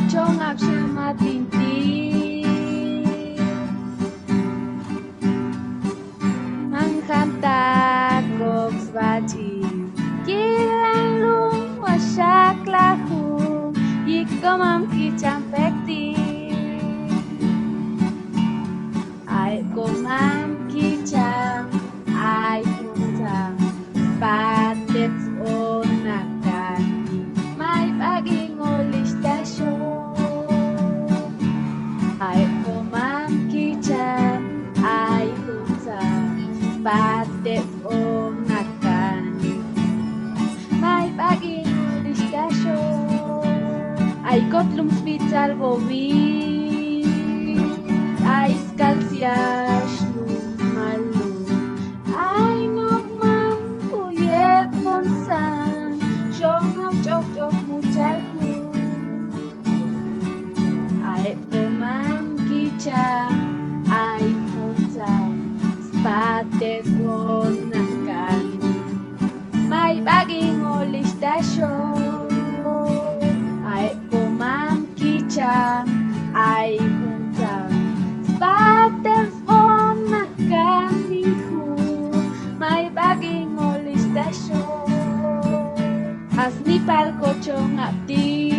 chong ap siya matintig. Ang kanta kong swaji kilang lung wasyak lahum yikomam kichampek ti ay komam kicham ay kuntang patet onakan may paging olistasyon ay komam kicham ay kuntang patet onakan may paging olistasyon ay kotlum spital gobi ay skalsias lumalu ay nokmam kuyet monsan syong chok chok muchalku ay pomam kicha ay monsan pates onakan may baging olistasyon ay pomam kicha ay monsan pates onakan may baging olistasyon as ni palko chong abdi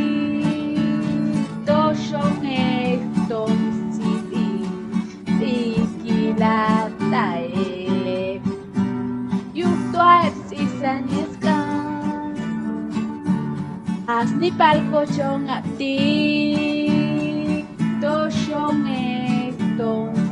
to syong ekton siti ikilatae yukto at sisaniskan as ni palko chong abdi to syong ekton